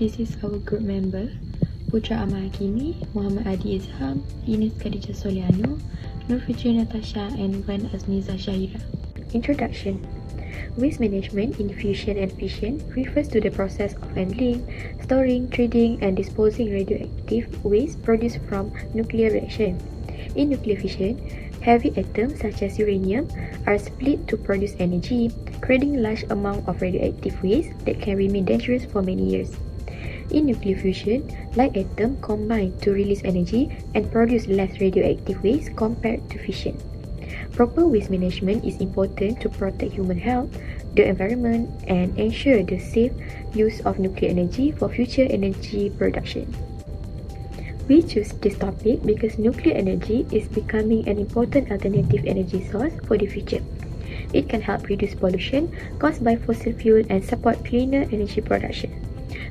this is our group member, Putra Amal Hakimi, Muhammad Adi Izham, Ines Khadijah Soliano, Nur Fitri Natasha, and Wan Azmiza Shahira. Introduction. Waste management in fusion and fission refers to the process of handling, storing, treating, and disposing radioactive waste produced from nuclear reaction. In nuclear fission, heavy atoms such as uranium are split to produce energy, creating large amounts of radioactive waste that can remain dangerous for many years. In nuclear fusion, light atoms combine to release energy and produce less radioactive waste compared to fission. Proper waste management is important to protect human health, the environment, and ensure the safe use of nuclear energy for future energy production. We choose this topic because nuclear energy is becoming an important alternative energy source for the future. It can help reduce pollution caused by fossil fuel and support cleaner energy production.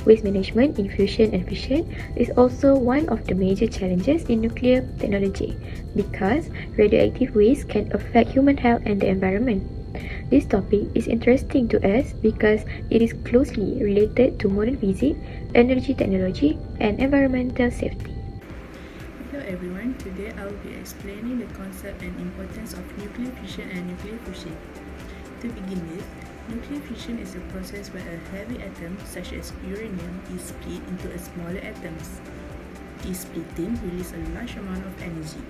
Waste management in fusion and fission is also one of the major challenges in nuclear technology because radioactive waste can affect human health and the environment. This topic is interesting to us because it is closely related to modern physics, energy technology, and environmental safety. Hello everyone, today I will be explaining the concept and importance of nuclear fission and nuclear fusion. To begin with, nuclear fission is a process where a heavy atom, such as uranium, is split into smaller atoms. This splitting releases a large amount of energy.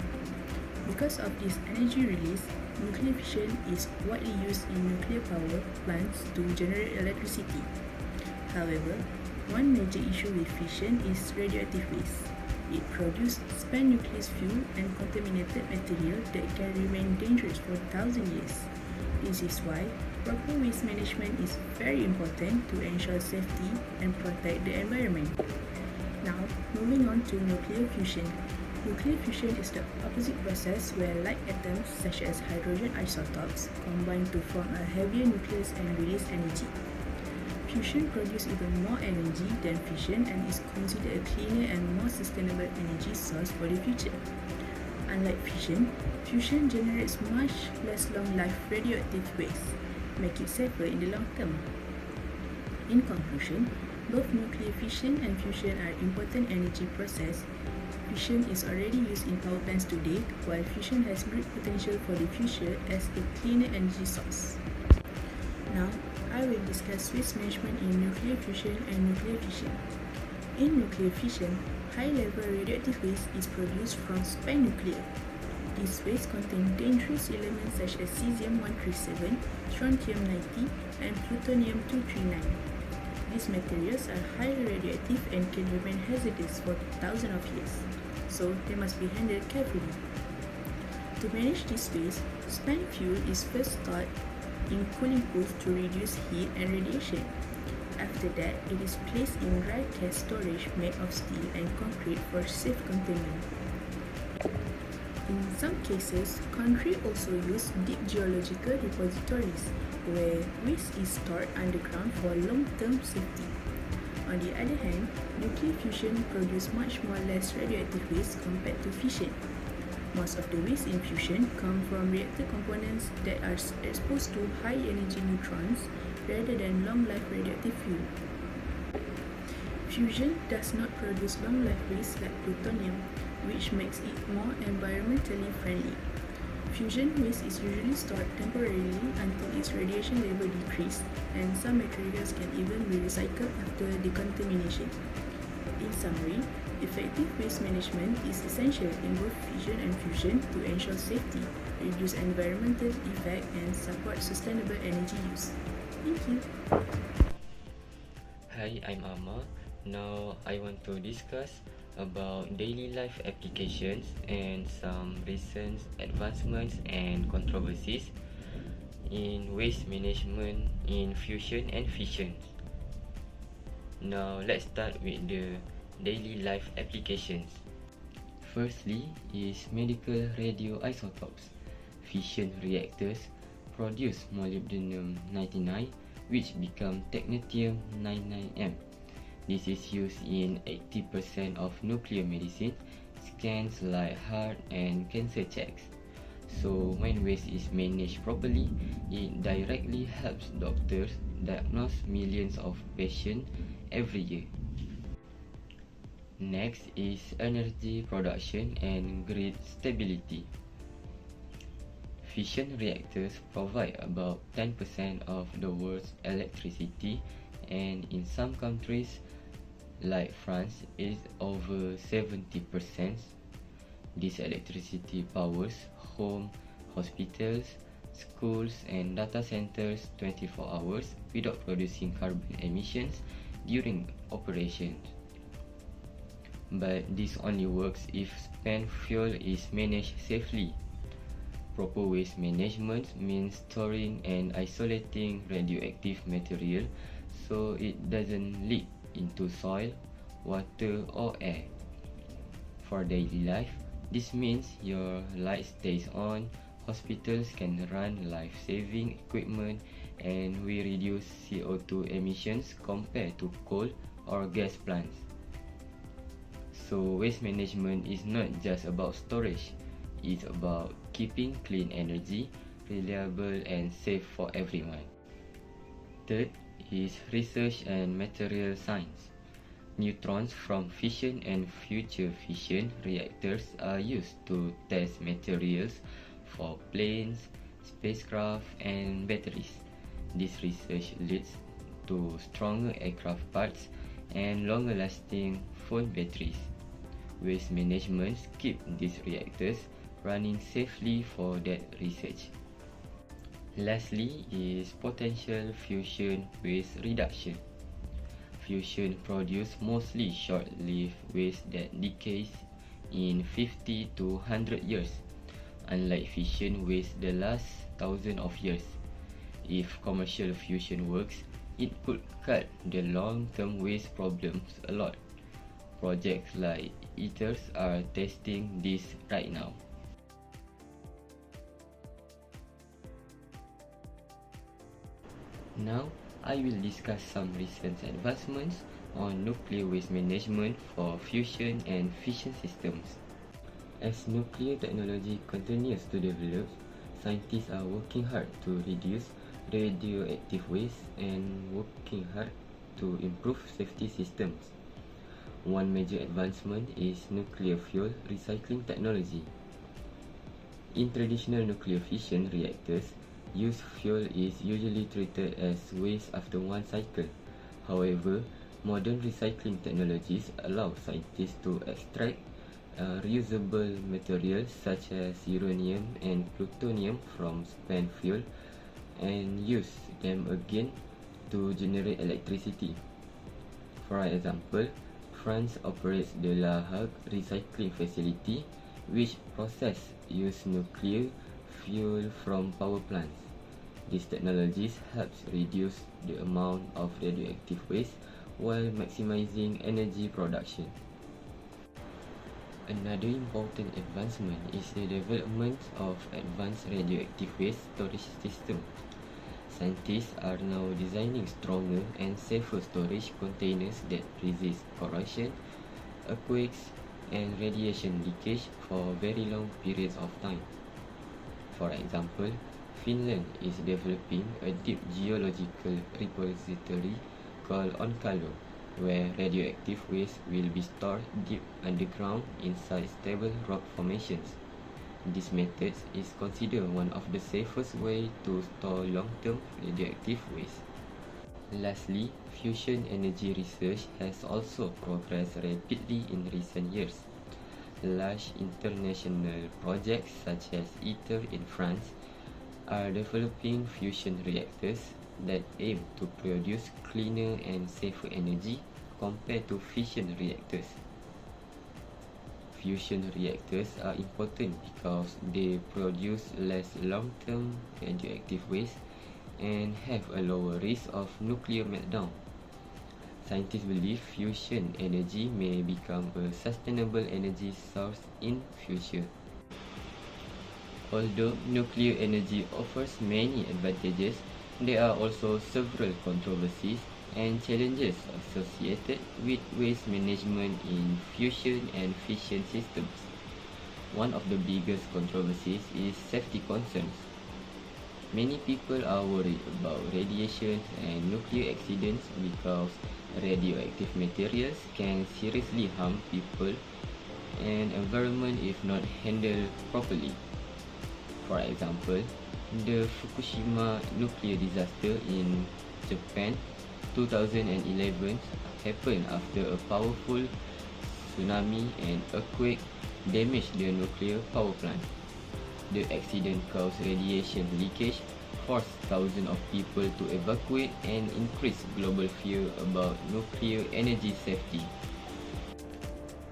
Because of this energy release, nuclear fission is widely used in nuclear power plants to generate electricity. However, one major issue with fission is radioactive waste. It produces spent nuclear fuel and contaminated material that can remain dangerous for thousands of years. This is why proper waste management is very important to ensure safety and protect the environment. Now, moving on to nuclear fusion. Nuclear fusion is the opposite process where light atoms such as hydrogen isotopes combine to form a heavier nucleus and release energy. Fusion produces even more energy than fission and is considered a cleaner and more sustainable energy source for the future. Unlike fission, fusion generates much less long-life radioactive waste, making it safer in the long term. In conclusion, both nuclear fission and fusion are important energy processes. Fission is already used in power plants today, while fusion has great potential for the future as a cleaner energy source. Now, I will discuss waste management in nuclear fusion and nuclear fission. In nuclear fission, high-level radioactive waste is produced from spent nuclei. These waste contain dangerous elements such as cesium-137, strontium-90, and plutonium-239. These materials are highly radioactive and can remain hazardous for thousands of years, so they must be handled carefully. To manage this waste, spent fuel is first stored in cooling pools to reduce heat and radiation. After that, it is placed in dry cask storage made of steel and concrete for safe containment. In some cases, countries also use deep geological repositories, where waste is stored underground for long-term safety. On the other hand, nuclear fusion produces much less radioactive waste compared to fission. Most of the waste in fusion come from reactor components that are exposed to high-energy neutrons rather than long-life radioactive fuel. Fusion does not produce long-life waste like plutonium, which makes it more environmentally friendly. Fusion waste is usually stored temporarily until its radiation level decreases, and some materials can even be recycled after decontamination. In summary, effective waste management is essential in both fission and fusion to ensure safety, reduce environmental effect, and support sustainable energy use. Thank you. Hi, I'm Amma. Now I want to discuss about daily life applications and some recent advancements and controversies in waste management in fusion and fission. Now let's start with the daily life applications. Firstly is medical radioisotopes. Fission reactors produce molybdenum-99, which become technetium-99m. This is used in 80% of nuclear medicine scans like heart and cancer checks. So when waste is managed properly, it directly helps doctors diagnose millions of patients every year. Next is energy production and grid stability. Fission reactors provide about 10% of the world's electricity, and in some countries like France is over 70%. This electricity powers home, hospitals, schools and data centers 24 hours without producing carbon emissions during operations. But this only works if spent fuel is managed safely. Proper waste management means storing and isolating radioactive material so it doesn't leak into soil, water or air. For daily life, this means your light stays on, hospitals can run life-saving equipment, and we reduce CO2 emissions compared to coal or gas plants. So waste management is not just about storage, it's about keeping clean energy reliable and safe for everyone. Third is research and material science. Neutrons from fission and future fission reactors are used to test materials for planes, spacecraft and batteries. This research leads to stronger aircraft parts and longer lasting phone batteries. Waste management keeps these reactors running safely for that research. Lastly is potential fusion waste reduction. Fusion produces mostly short-lived waste that decays in 50 to 100 years, unlike fission waste that lasts thousands of years. If commercial fusion works, it could cut the long-term waste problems a lot. Projects like ITER are testing this right now. Now, I will discuss some recent advancements on nuclear waste management for fusion and fission systems. As nuclear technology continues to develop, scientists are working hard to reduce radioactive waste and working hard to improve safety systems. One major advancement is nuclear fuel recycling technology. In traditional nuclear fission reactors, used fuel is usually treated as waste after one cycle. However, modern recycling technologies allow scientists to extract reusable materials such as uranium and plutonium from spent fuel and use them again to generate electricity. For example, France operates the La Hague recycling facility, which processes used nuclear fuel from power plants. These technologies helps reduce the amount of radioactive waste while maximizing energy production. Another important advancement is the development of advanced radioactive waste storage systems. Scientists are now designing stronger and safer storage containers that resist corrosion, earthquakes, and radiation leakage for very long periods of time. For example, Finland is developing a deep geological repository called Onkalo, where radioactive waste will be stored deep underground inside stable rock formations. This method is considered one of the safest ways to store long-term radioactive waste. Lastly, fusion energy research has also progressed rapidly in recent years. Large international projects such as ITER in France are developing fusion reactors that aim to produce cleaner and safer energy compared to fission reactors. Fusion reactors are important because they produce less long-term radioactive waste and have a lower risk of nuclear meltdown. Scientists believe fusion energy may become a sustainable energy source in future. Although nuclear energy offers many advantages, there are also several controversies and challenges associated with waste management in fusion and fission systems. One of the biggest controversies is safety concerns. Many people are worried about radiation and nuclear accidents because radioactive materials can seriously harm people and environment if not handled properly. For example, the Fukushima nuclear disaster in Japan 2011 happened after a powerful tsunami and earthquake damaged the nuclear power plant. The accident caused radiation leakage, forced thousands of people to evacuate, and increased global fear about nuclear energy safety.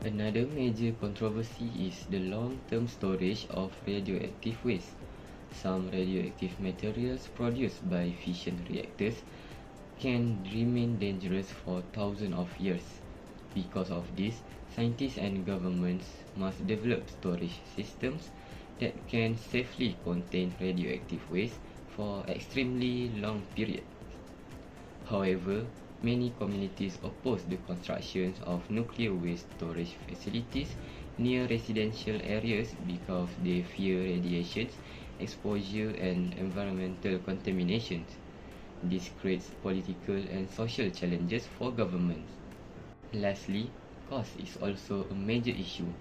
Another major controversy is the long-term storage of radioactive waste. Some radioactive materials produced by fission reactors can remain dangerous for thousands of years. Because of this, scientists and governments must develop storage systems that can safely contain radioactive waste for extremely long periods. However, many communities oppose the construction of nuclear waste storage facilities near residential areas because they fear radiation exposure and environmental contaminations. This creates political and social challenges for governments. Lastly, cost is also a major issue.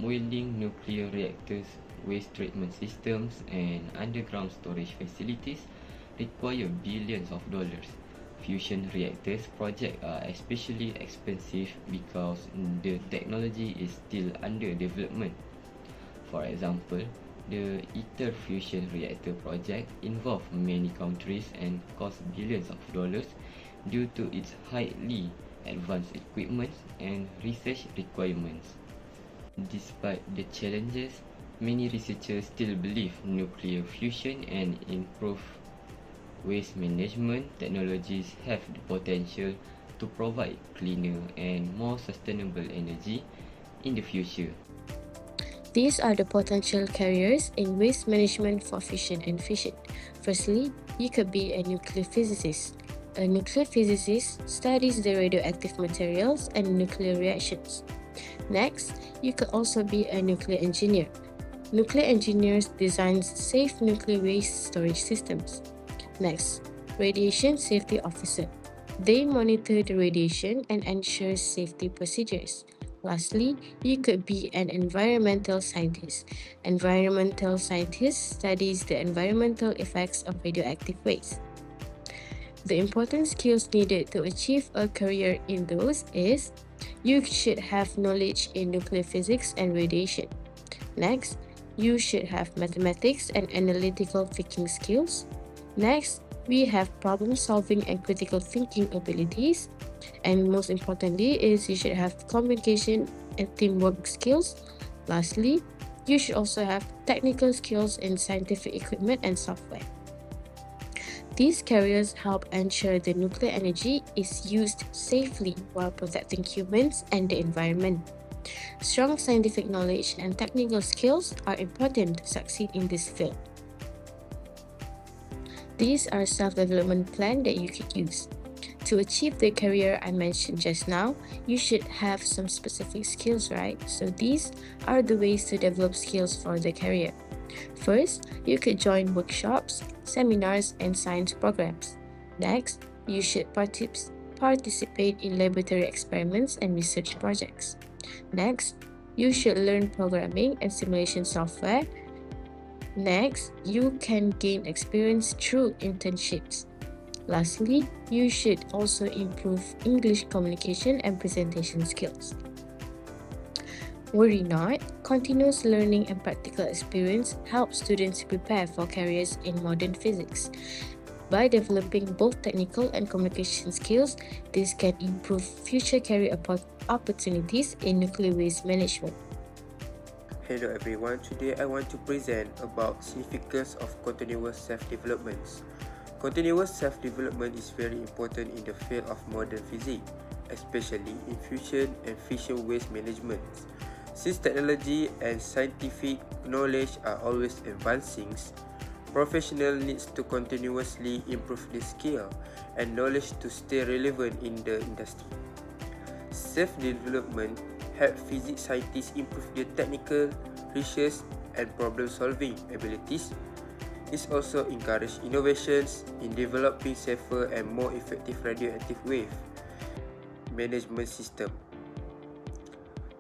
Building nuclear reactors, waste treatment systems, and underground storage facilities require billions of dollars. Fusion reactors projects are especially expensive because the technology is still under development. For example, the ITER fusion reactor project involves many countries and costs billions of dollars due to its highly advanced equipment and research requirements. Despite the challenges, many researchers still believe nuclear fusion and improved waste management technologies have the potential to provide cleaner and more sustainable energy in the future. These are the potential careers in waste management for fission and fission. Firstly, you could be a nuclear physicist. A nuclear physicist studies the radioactive materials and nuclear reactions. Next, you could also be a nuclear engineer. Nuclear engineers design safe nuclear waste storage systems. Next, radiation safety officer. They monitor the radiation and ensure safety procedures. Lastly, you could be an environmental scientist. Environmental scientist studies the environmental effects of radioactive waste. The important skills needed to achieve a career in those is you should have knowledge in nuclear physics and radiation. Next, you should have mathematics and analytical thinking skills. Next, we have problem solving and critical thinking abilities. And most importantly is you should have communication and teamwork skills. Lastly, you should also have technical skills in scientific equipment and software. These careers help ensure the nuclear energy is used safely while protecting humans and the environment. Strong scientific knowledge and technical skills are important to succeed in this field. These are self-development plans that you could use. To achieve the career I mentioned just now, you should have some specific skills, right? So these are the ways to develop skills for the career. First, you could join workshops, seminars, and science programs. Next, you should participate in laboratory experiments and research projects. Next, you should learn programming and simulation software. Next, you can gain experience through internships. Lastly, you should also improve English communication and presentation skills. Worry not, continuous learning and practical experience help students prepare for careers in modern physics. By developing both technical and communication skills, this can improve future career opportunities in nuclear waste management. Hello everyone, today I want to present about significance of continuous self-development. Continuous self-development is very important in the field of modern physics, especially in fusion and fission waste management. Since technology and scientific knowledge are always advancing, professionals need to continuously improve their skill and knowledge to stay relevant in the industry. Self-development helps physics scientists improve their technical research and problem-solving abilities. It also encourages innovations in developing safer and more effective radioactive waste management system.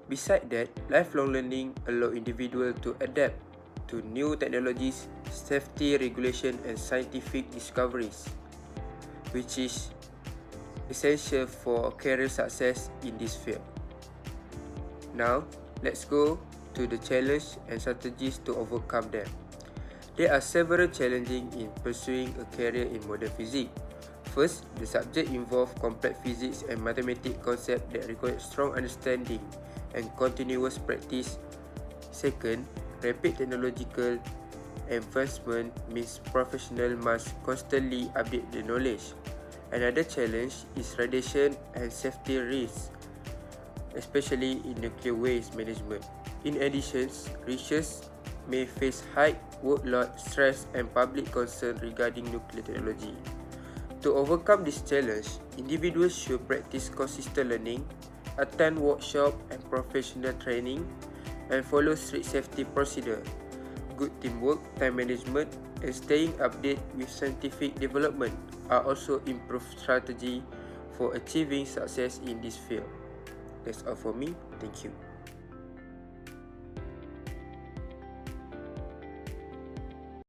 Besides that, lifelong learning allows individuals to adapt to new technologies, safety regulation and scientific discoveries, which is essential for career success in this field. Now, let's go to the challenge and strategies to overcome them. There are several challenges in pursuing a career in modern physics. First, the subject involves complex physics and mathematical concepts that require strong understanding and continuous practice. Second, rapid technological advancement means professionals must constantly update their knowledge. Another challenge is radiation and safety risks, especially in nuclear waste management. In addition, researchers may face high workload, stress, and public concern regarding nuclear technology. To overcome this challenge, individuals should practice consistent learning, attend workshops and professional training, and follow strict safety procedures. Good teamwork, time management, and staying updated with scientific development are also improved strategy for achieving success in this field. That's all for me. Thank you.